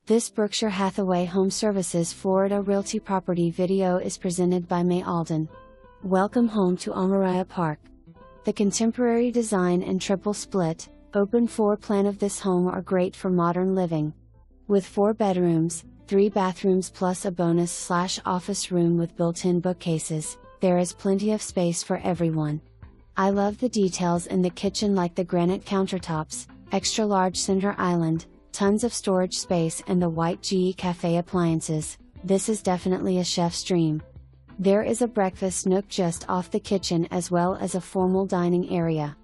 This Berkshire Hathaway HomeServices Florida Realty property video is presented by May Alden. Welcome home to Amariah Park. The contemporary design and triple split, open floor plan of this home are great for modern living. With 4 bedrooms, 3 bathrooms plus a bonus/office room with built-in bookcases, there is plenty of space for everyone. I love the details in the kitchen, like the granite countertops, extra large center island, tons of storage space, and the white GE cafe appliances. This is definitely a chef's dream. There is a breakfast nook just off the kitchen as well as a formal dining area.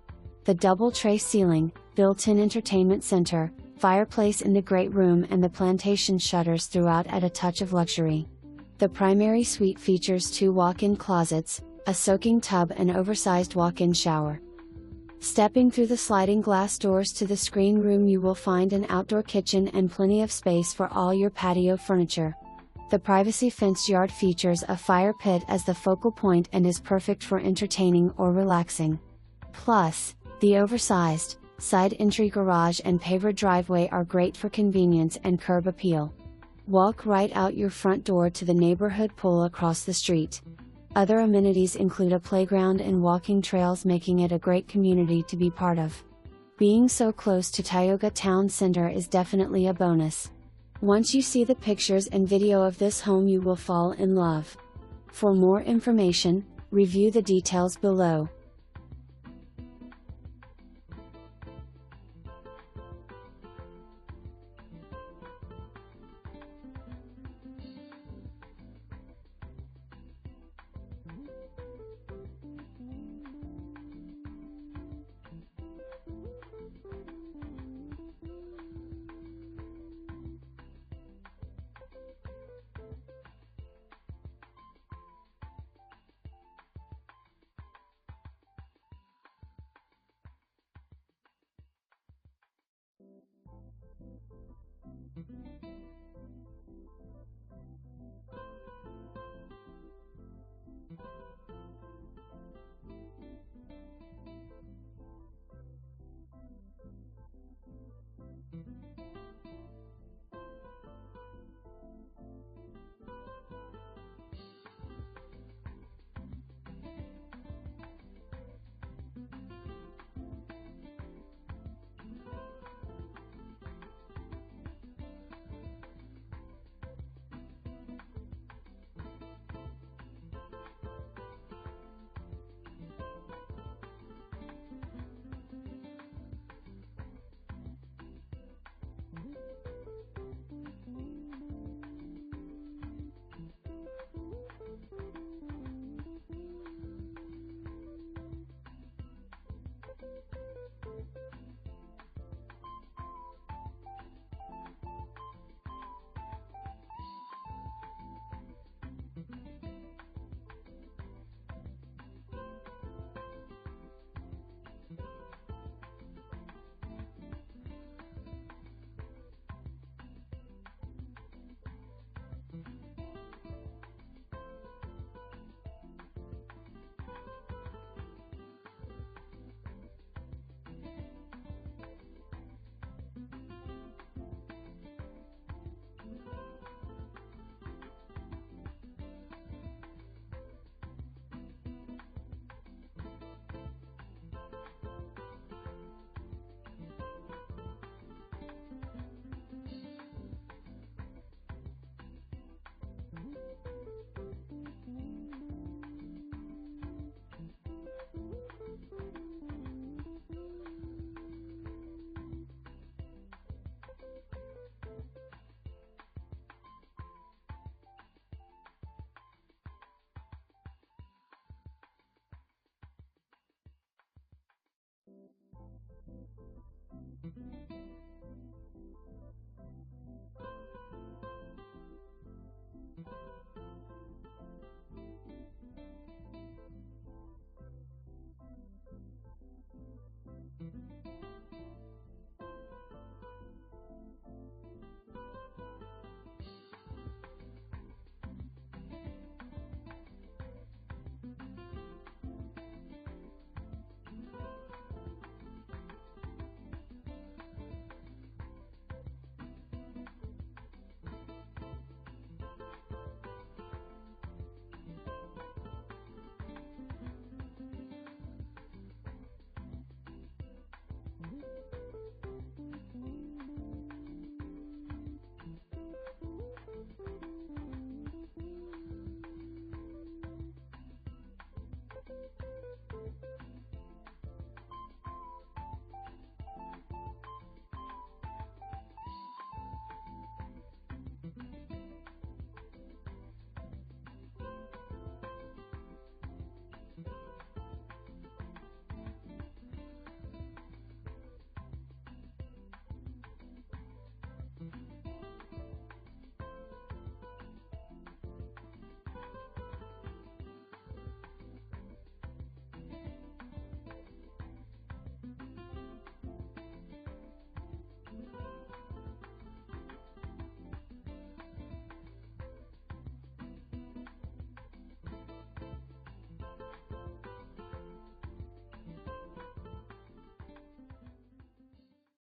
The double tray ceiling, built-in entertainment center, fireplace in the great room, and the plantation shutters throughout add a touch of luxury. The primary suite features 2 walk-in closets, a soaking tub, and oversized walk-in shower. Stepping through the sliding glass doors to the screen room, you will find an outdoor kitchen and plenty of space for all your patio furniture. The privacy fenced yard features a fire pit as the focal point and is perfect for entertaining or relaxing. Plus, the oversized, side entry garage and paver driveway are great for convenience and curb appeal. Walk right out your front door to the neighborhood pool across the street. Other amenities include a playground and walking trails, making it a great community to be part of. Being so close to Tioga Town Center is definitely a bonus. Once you see the pictures and video of this home, you will fall in love. For more information, review the details below.